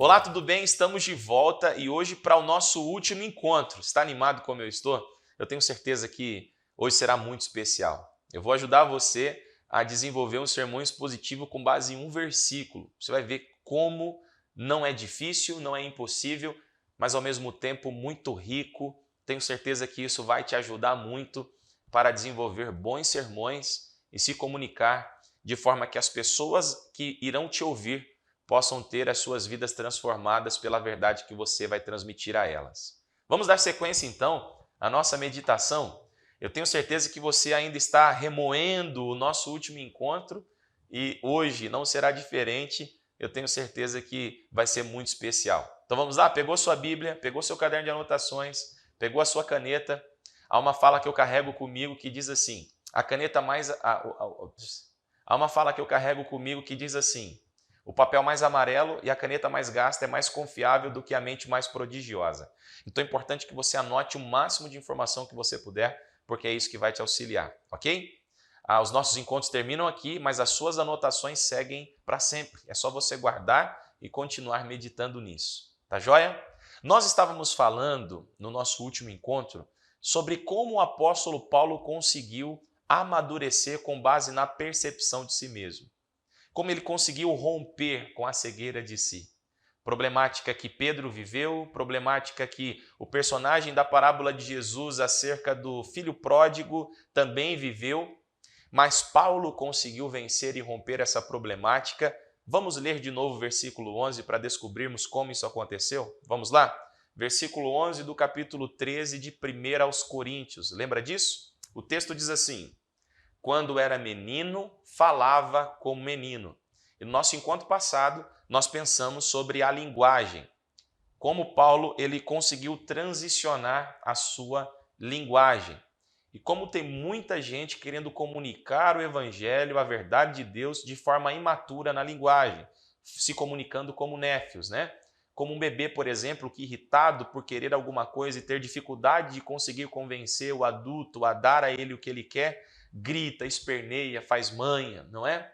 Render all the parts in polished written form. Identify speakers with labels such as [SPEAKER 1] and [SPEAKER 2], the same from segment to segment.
[SPEAKER 1] Olá, tudo bem? Estamos de volta e hoje para o nosso último encontro. Está animado como eu estou? Eu tenho certeza que hoje será muito especial. Eu vou ajudar você a desenvolver um sermão expositivo com base em um versículo. Você vai ver como não é difícil, não é impossível, mas ao mesmo tempo muito rico. Tenho certeza que isso vai te ajudar muito para desenvolver bons sermões e se comunicar de forma que as pessoas que irão te ouvir possam ter as suas vidas transformadas pela verdade que você vai transmitir a elas. Vamos dar sequência então à nossa meditação. Eu tenho certeza que você ainda está remoendo o nosso último encontro e hoje não será diferente. Eu tenho certeza que vai ser muito especial. Então vamos lá? Pegou sua Bíblia, pegou seu caderno de anotações, pegou a sua caneta. Há uma fala que eu carrego comigo que diz assim: há uma fala que eu carrego comigo que diz assim: o papel mais amarelo e a caneta mais gasta é mais confiável do que a mente mais prodigiosa. Então é importante que você anote o máximo de informação que você puder, porque é isso que vai te auxiliar, ok? Os nossos encontros terminam aqui, mas as suas anotações seguem para sempre. É só você guardar e continuar meditando nisso, tá joia? Nós estávamos falando no nosso último encontro sobre como o apóstolo Paulo conseguiu amadurecer com base na percepção de si mesmo. Como ele conseguiu romper com a cegueira de si. Problemática que Pedro viveu, problemática que o personagem da parábola de Jesus acerca do filho pródigo também viveu, mas Paulo conseguiu vencer e romper essa problemática. Vamos ler de novo o versículo 11 para descobrirmos como isso aconteceu? Vamos lá? Versículo 11 do capítulo 13 de 1 aos Coríntios. Lembra disso? O texto diz assim: quando era menino, falava como menino. E no nosso encontro passado, nós pensamos sobre a linguagem. Como Paulo ele conseguiu transicionar a sua linguagem. E como tem muita gente querendo comunicar o evangelho, a verdade de Deus, de forma imatura na linguagem, se comunicando como néfios, né? Como um bebê, por exemplo, que irritado por querer alguma coisa e ter dificuldade de conseguir convencer o adulto a dar a ele o que ele quer, grita, esperneia, faz manha, não é?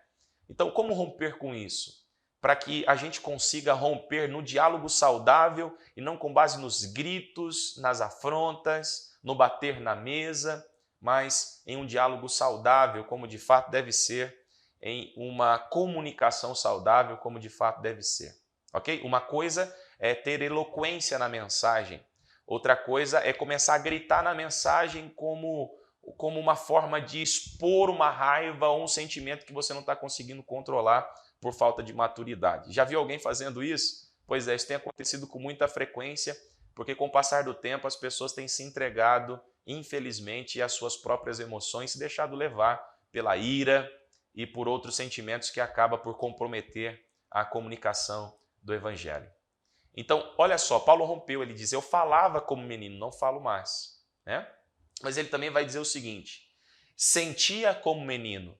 [SPEAKER 1] Então, como romper com isso? Para que a gente consiga romper no diálogo saudável e não com base nos gritos, nas afrontas, no bater na mesa, mas em um diálogo saudável, como de fato deve ser, em uma comunicação saudável, como de fato deve ser. Ok? Uma coisa é ter eloquência na mensagem, outra coisa é começar a gritar na mensagem como uma forma de expor uma raiva ou um sentimento que você não está conseguindo controlar por falta de maturidade. Já viu alguém fazendo isso? Pois é, isso tem acontecido com muita frequência, porque com o passar do tempo as pessoas têm se entregado, infelizmente, às suas próprias emoções, se deixado levar pela ira e por outros sentimentos que acabam por comprometer a comunicação do evangelho. Então, olha só, Paulo rompeu, ele diz: eu falava como menino, não falo mais, né? Mas ele também vai dizer o seguinte: sentia como menino,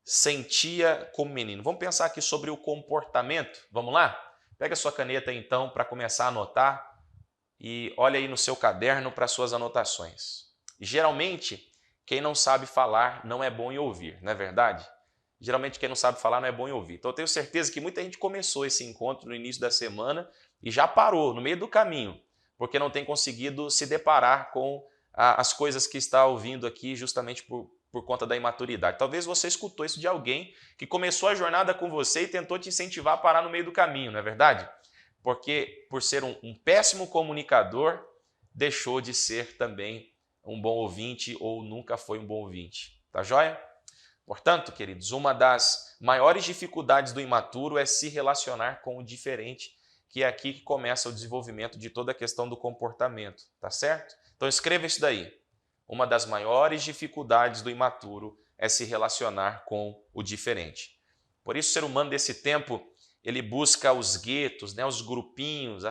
[SPEAKER 1] sentia como menino. Vamos pensar aqui sobre o comportamento. Vamos lá? Pega a sua caneta então para começar a anotar e olha aí no seu caderno para suas anotações. Geralmente, quem não sabe falar não é bom em ouvir, não é verdade? Geralmente quem não sabe falar não é bom em ouvir. Então eu tenho certeza que muita gente começou esse encontro no início da semana e já parou no meio do caminho, porque não tem conseguido se deparar com as coisas que está ouvindo aqui justamente por conta da imaturidade. Talvez você escutou isso de alguém que começou a jornada com você e tentou te incentivar a parar no meio do caminho, não é verdade? Porque por ser um péssimo comunicador, deixou de ser também um bom ouvinte ou nunca foi um bom ouvinte. Tá joia? Portanto, queridos, uma das maiores dificuldades do imaturo é se relacionar com o diferente, que é aqui que começa o desenvolvimento de toda a questão do comportamento, tá certo? Então escreva isso daí. Uma das maiores dificuldades do imaturo é se relacionar com o diferente. Por isso o ser humano desse tempo, ele busca os guetos, né, os grupinhos,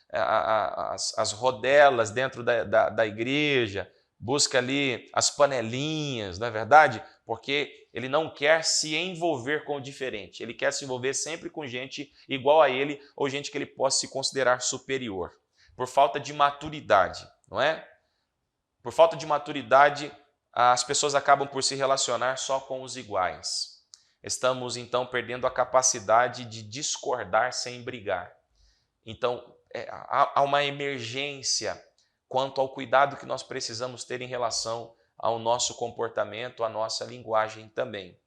[SPEAKER 1] as rodelas dentro da igreja, busca ali as panelinhas, não é verdade? Porque ele não quer se envolver com o diferente, ele quer se envolver sempre com gente igual a ele ou gente que ele possa se considerar superior, por falta de maturidade, não é? Por falta de maturidade, as pessoas acabam por se relacionar só com os iguais. Estamos então perdendo a capacidade de discordar sem brigar. Então, há uma emergência quanto ao cuidado que nós precisamos ter em relação ao nosso comportamento, à nossa linguagem também.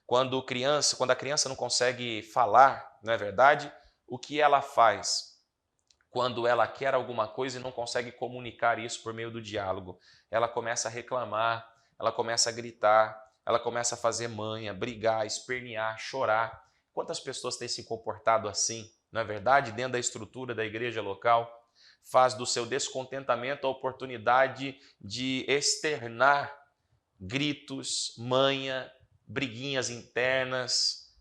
[SPEAKER 1] Quando a criança não consegue falar, não é verdade? O que ela faz? Quando ela quer alguma coisa e não consegue comunicar isso por meio do diálogo, ela começa a reclamar, ela começa a gritar, ela começa a fazer manha, brigar, espernear, chorar. Quantas pessoas têm se comportado assim, não é verdade? Dentro da estrutura da igreja local, faz do seu descontentamento a oportunidade de externar gritos, manha, briguinhas internas,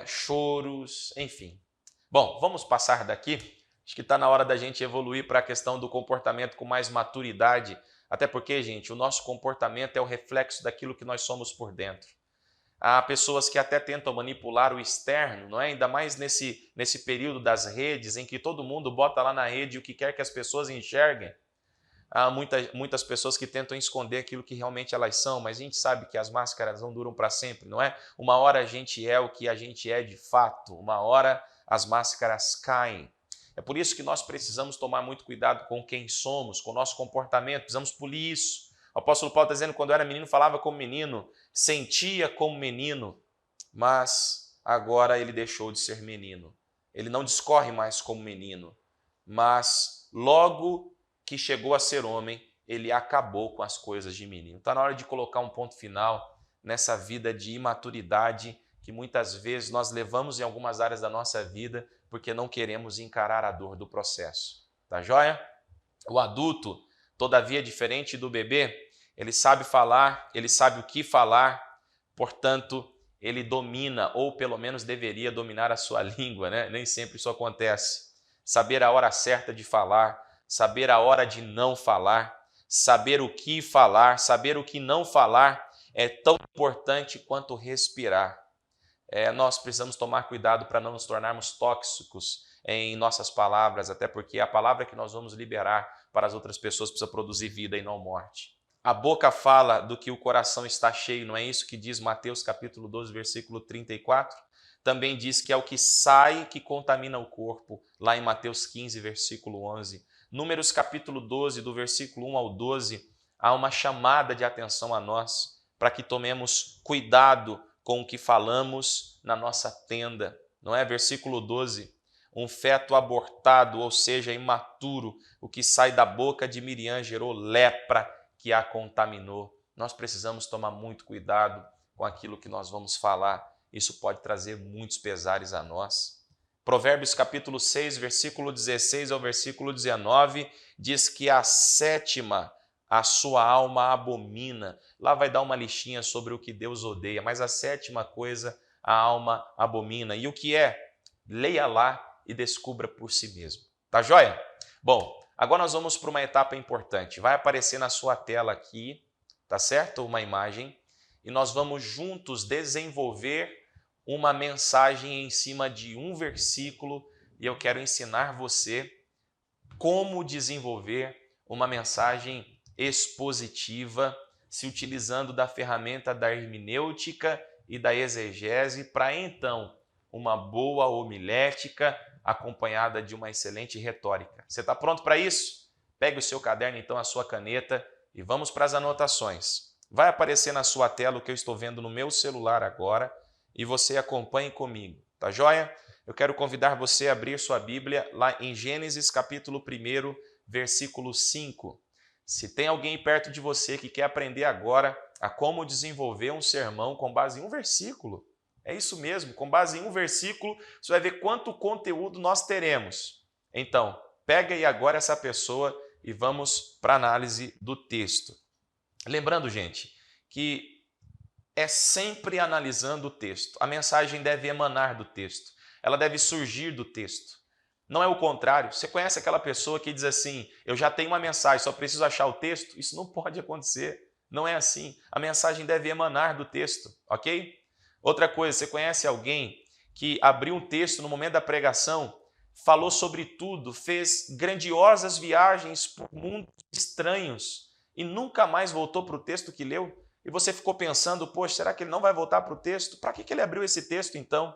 [SPEAKER 1] choros, enfim. Bom, vamos passar daqui. Acho que está na hora da gente evoluir para a questão do comportamento com mais maturidade, até porque, gente, o nosso comportamento é o reflexo daquilo que nós somos por dentro. Há pessoas que até tentam manipular o externo, não é? Ainda mais nesse período das redes, em que todo mundo bota lá na rede o que quer que as pessoas enxerguem. Há muitas pessoas que tentam esconder aquilo que realmente elas são, mas a gente sabe que as máscaras não duram para sempre, não é? Uma hora a gente é o que a gente é de fato, uma hora as máscaras caem. É por isso que nós precisamos tomar muito cuidado com quem somos, com o nosso comportamento, precisamos polir isso. O apóstolo Paulo está dizendo que quando eu era menino falava como menino, sentia como menino, mas agora ele deixou de ser menino. Ele não discorre mais como menino, mas logo que chegou a ser homem, ele acabou com as coisas de menino. Está na hora de colocar um ponto final nessa vida de imaturidade que muitas vezes nós levamos em algumas áreas da nossa vida porque não queremos encarar a dor do processo. Tá joia? O adulto, todavia, diferente do bebê, ele sabe falar, ele sabe o que falar, portanto, ele domina, ou pelo menos deveria dominar a sua língua, né? Nem sempre isso acontece. Saber a hora certa de falar, saber a hora de não falar, saber o que falar, saber o que não falar é tão importante quanto respirar. Nós precisamos tomar cuidado para não nos tornarmos tóxicos em nossas palavras, até porque a palavra que nós vamos liberar para as outras pessoas precisa produzir vida e não morte. A boca fala do que o coração está cheio, não é isso que diz Mateus capítulo 12, versículo 34? Também diz que é o que sai que contamina o corpo, lá em Mateus 15, versículo 11. Números capítulo 12, do versículo 1 ao 12, há uma chamada de atenção a nós, para que tomemos cuidado com o que falamos na nossa tenda, não é? Versículo 12, um feto abortado, ou seja, imaturo, o que sai da boca de Miriam gerou lepra que a contaminou. Nós precisamos tomar muito cuidado com aquilo que nós vamos falar, isso pode trazer muitos pesares a nós. Provérbios capítulo 6, versículo 16 ao versículo 19, diz que a sétima a sua alma abomina. Lá vai dar uma listinha sobre o que Deus odeia, mas a sétima coisa a alma abomina. E o que é? Leia lá e descubra por si mesmo. Tá joia? Bom, agora nós vamos para uma etapa importante. Vai aparecer na sua tela aqui, tá certo? Uma imagem. E nós vamos juntos desenvolver uma mensagem em cima de um versículo. E eu quero ensinar você como desenvolver uma mensagem expositiva, se utilizando da ferramenta da hermenêutica e da exegese, para então uma boa homilética acompanhada de uma excelente retórica. Você está pronto para isso? Pegue o seu caderno, então, a sua caneta e vamos para as anotações. Vai aparecer na sua tela o que eu estou vendo no meu celular agora e você acompanhe comigo, tá joia? Eu quero convidar você a abrir sua Bíblia lá em Gênesis capítulo 1, versículo 5. Se tem alguém perto de você que quer aprender agora a como desenvolver um sermão com base em um versículo, é isso mesmo, com base em um versículo, você vai ver quanto conteúdo nós teremos. Então, pega aí agora essa pessoa e vamos para a análise do texto. Lembrando, gente, que é sempre analisando o texto. A mensagem deve emanar do texto, ela deve surgir do texto. Não é o contrário. Você conhece aquela pessoa que diz assim, eu já tenho uma mensagem, só preciso achar o texto? Isso não pode acontecer. Não é assim. A mensagem deve emanar do texto, ok? Outra coisa, você conhece alguém que abriu um texto no momento da pregação, falou sobre tudo, fez grandiosas viagens por mundos estranhos e nunca mais voltou para o texto que leu? E você ficou pensando, poxa, será que ele não vai voltar para o texto? Para que ele abriu esse texto então?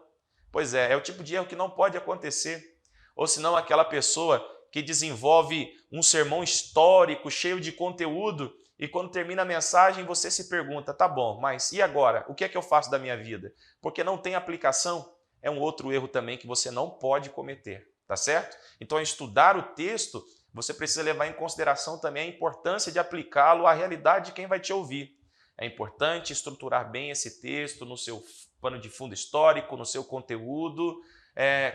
[SPEAKER 1] Pois é o tipo de erro que não pode acontecer. Ou senão aquela pessoa que desenvolve um sermão histórico, cheio de conteúdo, e quando termina a mensagem você se pergunta, tá bom, mas e agora? O que é que eu faço da minha vida? Porque não tem aplicação, é um outro erro também que você não pode cometer, tá certo? Então, ao estudar o texto, você precisa levar em consideração também a importância de aplicá-lo à realidade de quem vai te ouvir. É importante estruturar bem esse texto no seu pano de fundo histórico, no seu conteúdo,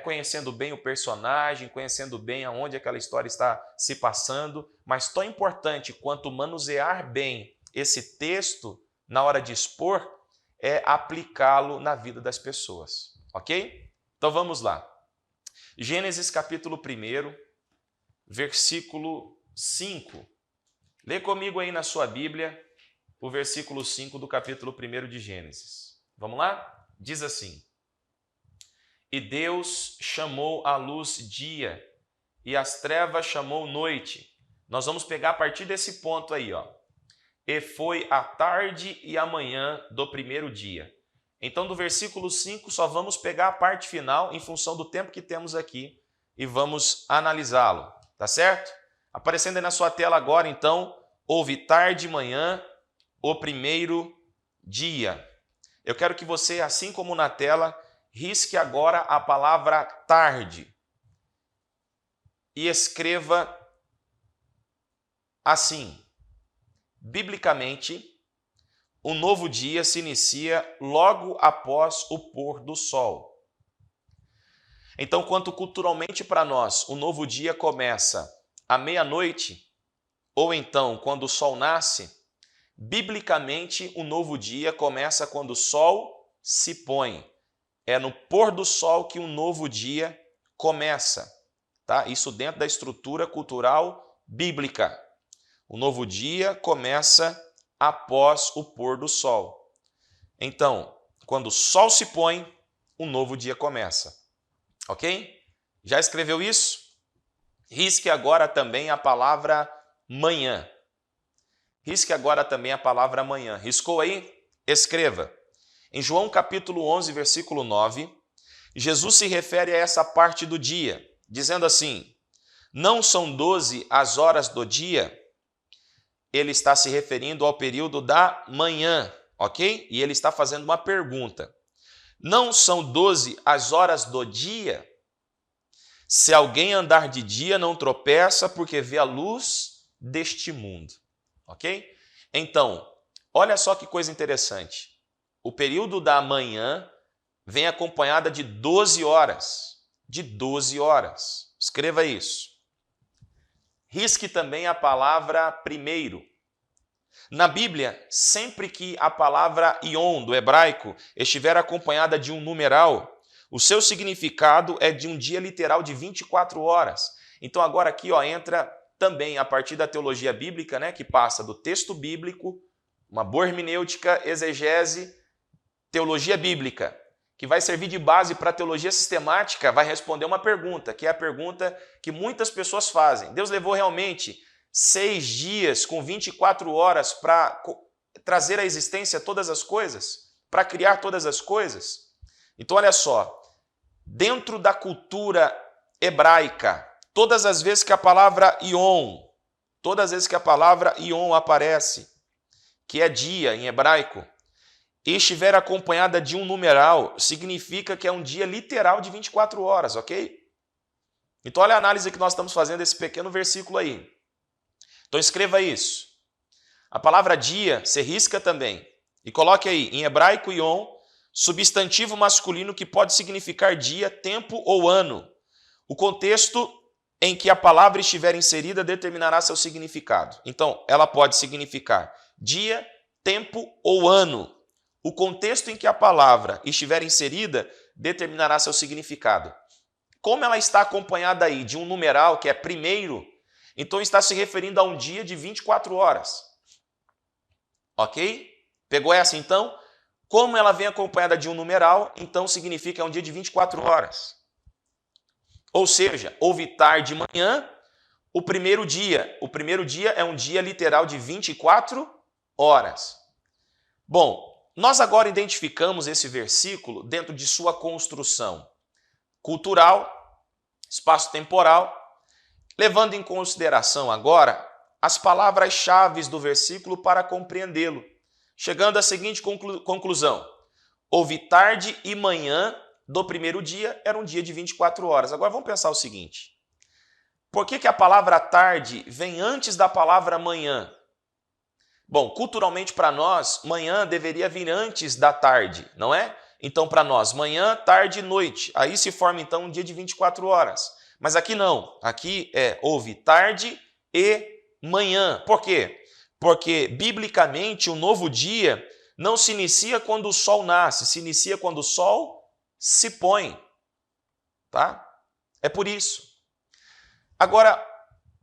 [SPEAKER 1] conhecendo bem o personagem, conhecendo bem aonde aquela história está se passando, mas tão importante quanto manusear bem esse texto na hora de expor é aplicá-lo na vida das pessoas, ok? Então vamos lá. Gênesis capítulo 1, versículo 5. Lê comigo aí na sua Bíblia o versículo 5 do capítulo 1 de Gênesis. Vamos lá? Diz assim: E Deus chamou a luz dia, e as trevas chamou noite. Nós vamos pegar a partir desse ponto aí, ó. E foi a tarde e a manhã do primeiro dia. Então, do versículo 5, só vamos pegar a parte final em função do tempo que temos aqui e vamos analisá-lo, tá certo? Aparecendo aí na sua tela agora, então, houve tarde e manhã, o primeiro dia. Eu quero que você, assim como na tela, risque agora a palavra tarde e escreva assim: biblicamente, o novo dia se inicia logo após o pôr do sol. Então, quanto culturalmente para nós o novo dia começa à meia-noite, ou então quando o sol nasce, biblicamente o novo dia começa quando o sol se põe. É no pôr do sol que um novo dia começa, tá? Isso dentro da estrutura cultural bíblica. O novo dia começa após o pôr do sol. Então, quando o sol se põe, um novo dia começa. Ok? Já escreveu isso? Risque agora também a palavra manhã. Risque agora também a palavra manhã. Riscou aí? Escreva. Em João capítulo 11, versículo 9, Jesus se refere a essa parte do dia, dizendo assim: não são 12 as horas do dia? Ele está se referindo ao período da manhã, ok? E ele está fazendo uma pergunta. Não são 12 as horas do dia? Se alguém andar de dia, não tropeça, porque vê a luz deste mundo, ok? Então, olha só que coisa interessante. O período da manhã vem acompanhada de 12 horas. De 12 horas. Escreva isso. Risque também a palavra primeiro. Na Bíblia, sempre que a palavra ion, do hebraico, estiver acompanhada de um numeral, o seu significado é de um dia literal de 24 horas. Então agora aqui entra também a partir da teologia bíblica, né, que passa do texto bíblico, uma boa hermenêutica, exegese, teologia bíblica, que vai servir de base para a teologia sistemática, vai responder uma pergunta, que é a pergunta que muitas pessoas fazem. Deus levou realmente 6 dias com 24 horas para trazer à existência todas as coisas? Para criar todas as coisas? Então, olha só, dentro da cultura hebraica, todas as vezes que a palavra ion, aparece, que é dia em hebraico, e estiver acompanhada de um numeral, significa que é um dia literal de 24 horas, ok? Então, olha a análise que nós estamos fazendo desse pequeno versículo aí. Então, escreva isso. A palavra dia, você risca também. E coloque aí, em hebraico, ion, substantivo masculino que pode significar dia, tempo ou ano. O contexto em que a palavra estiver inserida determinará seu significado. Então, ela pode significar dia, tempo ou ano. O contexto em que a palavra estiver inserida determinará seu significado. Como ela está acompanhada aí de um numeral, que é primeiro, então está se referindo a um dia de 24 horas. Ok? Pegou essa então? Como ela vem acompanhada de um numeral, então significa que é um dia de 24 horas. Ou seja, houve tarde e manhã, o primeiro dia. O primeiro dia é um dia literal de 24 horas. Bom, nós agora identificamos esse versículo dentro de sua construção cultural, espaço temporal, levando em consideração agora as palavras-chave do versículo para compreendê-lo, chegando à seguinte conclusão: houve tarde e manhã do primeiro dia, era um dia de 24 horas. Agora vamos pensar o seguinte: por que a palavra tarde vem antes da palavra manhã? Bom, culturalmente para nós, manhã deveria vir antes da tarde, não é? Então para nós, manhã, tarde e noite. Aí se forma então um dia de 24 horas. Mas aqui não, aqui houve tarde e manhã. Por quê? Porque biblicamente o novo dia não se inicia quando o sol nasce, se inicia quando o sol se põe, tá? É por isso. Agora,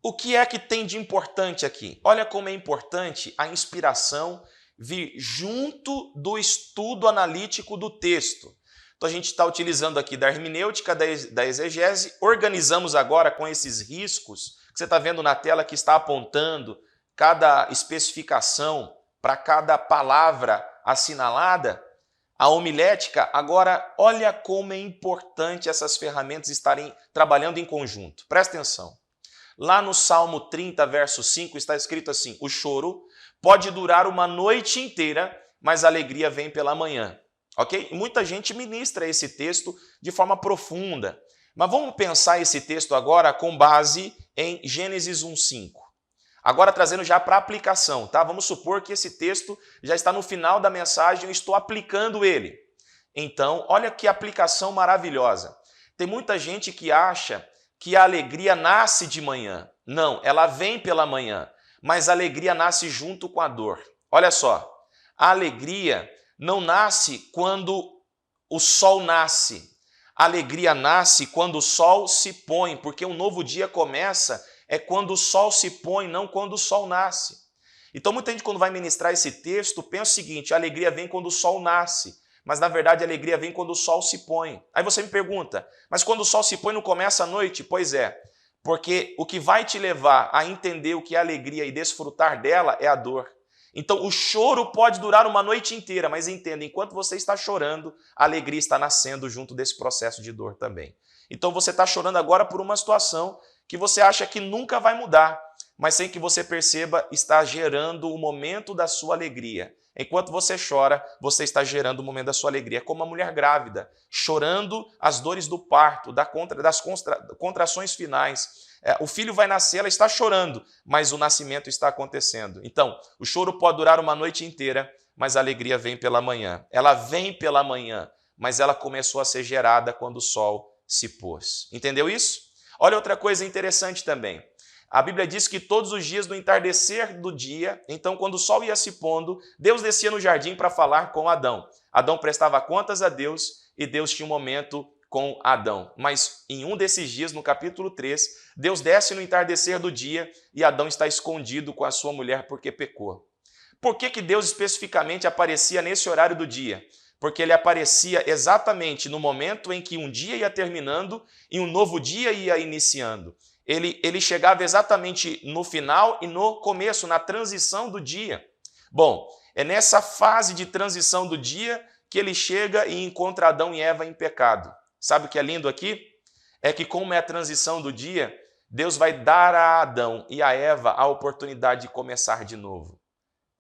[SPEAKER 1] o que é que tem de importante aqui? Olha como é importante a inspiração vir junto do estudo analítico do texto. Então a gente está utilizando aqui da hermenêutica, da exegese, organizamos agora com esses riscos que você está vendo na tela, que está apontando cada especificação para cada palavra assinalada, a homilética. Agora, olha como é importante essas ferramentas estarem trabalhando em conjunto. Presta atenção. Lá no Salmo 30, verso 5, está escrito assim: o choro pode durar uma noite inteira, mas a alegria vem pela manhã. Ok? Muita gente ministra esse texto de forma profunda. Mas vamos pensar esse texto agora com base em Gênesis 1:5. Agora trazendo já para aplicação, tá? Vamos supor que esse texto já está no final da mensagem, eu estou aplicando ele. Então, olha que aplicação maravilhosa. Tem muita gente que acha que a alegria nasce de manhã. Não, ela vem pela manhã, mas a alegria nasce junto com a dor. Olha só, a alegria não nasce quando o sol nasce. A alegria nasce quando o sol se põe, porque um novo dia começa quando o sol se põe, não quando o sol nasce. Então muita gente, quando vai ministrar esse texto, pensa o seguinte: a alegria vem quando o sol nasce, mas na verdade a alegria vem quando o sol se põe. Aí você me pergunta, mas quando o sol se põe não começa a noite? Pois é, porque o que vai te levar a entender o que é alegria e desfrutar dela é a dor. Então o choro pode durar uma noite inteira, mas entenda, enquanto você está chorando, a alegria está nascendo junto desse processo de dor também. Então você está chorando agora por uma situação que você acha que nunca vai mudar, mas sem que você perceba, está gerando o momento da sua alegria. Enquanto você chora, você está gerando o momento da sua alegria. É como uma mulher grávida, chorando as dores do parto, das contrações finais. O filho vai nascer, ela está chorando, mas o nascimento está acontecendo. Então, o choro pode durar uma noite inteira, mas a alegria vem pela manhã. Ela vem pela manhã, mas ela começou a ser gerada quando o sol se pôs. Entendeu isso? Olha outra coisa interessante também. A Bíblia diz que todos os dias, no entardecer do dia, então quando o sol ia se pondo, Deus descia no jardim para falar com Adão. Adão prestava contas a Deus e Deus tinha um momento com Adão. Mas em um desses dias, no capítulo 3, Deus desce no entardecer do dia e Adão está escondido com a sua mulher porque pecou. Por que Deus especificamente aparecia nesse horário do dia? Porque ele aparecia exatamente no momento em que um dia ia terminando e um novo dia ia iniciando. Ele chegava exatamente no final e no começo, na transição do dia. Bom, é nessa fase de transição do dia que ele chega e encontra Adão e Eva em pecado. Sabe o que é lindo aqui? É que como é a transição do dia, Deus vai dar a Adão e a Eva a oportunidade de começar de novo.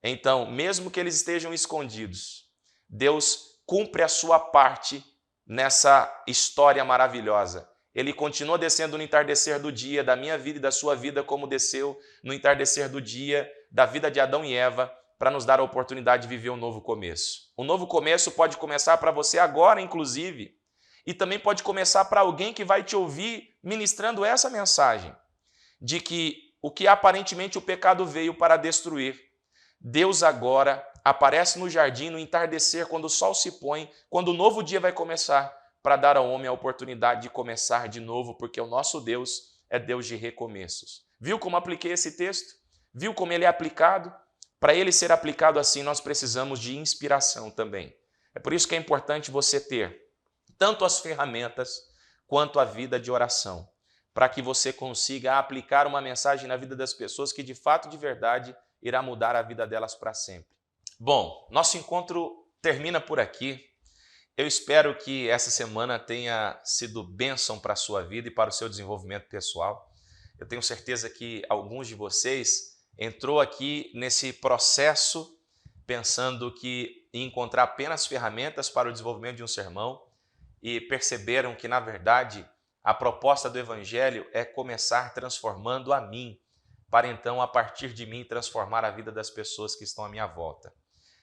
[SPEAKER 1] Então, mesmo que eles estejam escondidos, Deus cumpre a sua parte nessa história maravilhosa. Ele continua descendo no entardecer do dia da minha vida e da sua vida, como desceu no entardecer do dia da vida de Adão e Eva, para nos dar a oportunidade de viver um novo começo. Um novo começo pode começar para você agora, inclusive, e também pode começar para alguém que vai te ouvir ministrando essa mensagem, de que o que aparentemente o pecado veio para destruir, Deus agora aparece no jardim, no entardecer, quando o sol se põe, quando o novo dia vai começar, para dar ao homem a oportunidade de começar de novo, porque o nosso Deus é Deus de recomeços. Viu como apliquei esse texto? Viu como ele é aplicado? Para ele ser aplicado assim, nós precisamos de inspiração também. É por isso que é importante você ter tanto as ferramentas quanto a vida de oração, para que você consiga aplicar uma mensagem na vida das pessoas que de fato, de verdade, irá mudar a vida delas para sempre. Bom, nosso encontro termina por aqui. Eu espero que essa semana tenha sido bênção para a sua vida e para o seu desenvolvimento pessoal. Eu tenho certeza que alguns de vocês entrou aqui nesse processo pensando que em encontrar apenas ferramentas para o desenvolvimento de um sermão e perceberam que, na verdade, a proposta do Evangelho é começar transformando a mim, para então, a partir de mim, transformar a vida das pessoas que estão à minha volta.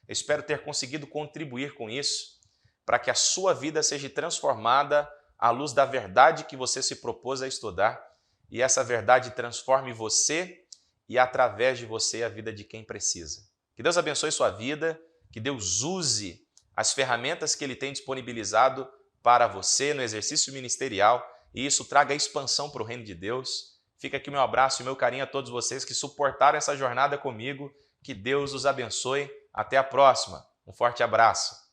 [SPEAKER 1] Eu espero ter conseguido contribuir com isso, para que a sua vida seja transformada à luz da verdade que você se propôs a estudar e essa verdade transforme você e, através de você, a vida de quem precisa. Que Deus abençoe sua vida, que Deus use as ferramentas que Ele tem disponibilizado para você no exercício ministerial e isso traga expansão para o reino de Deus. Fica aqui o meu abraço e meu carinho a todos vocês que suportaram essa jornada comigo. Que Deus os abençoe. Até a próxima. Um forte abraço.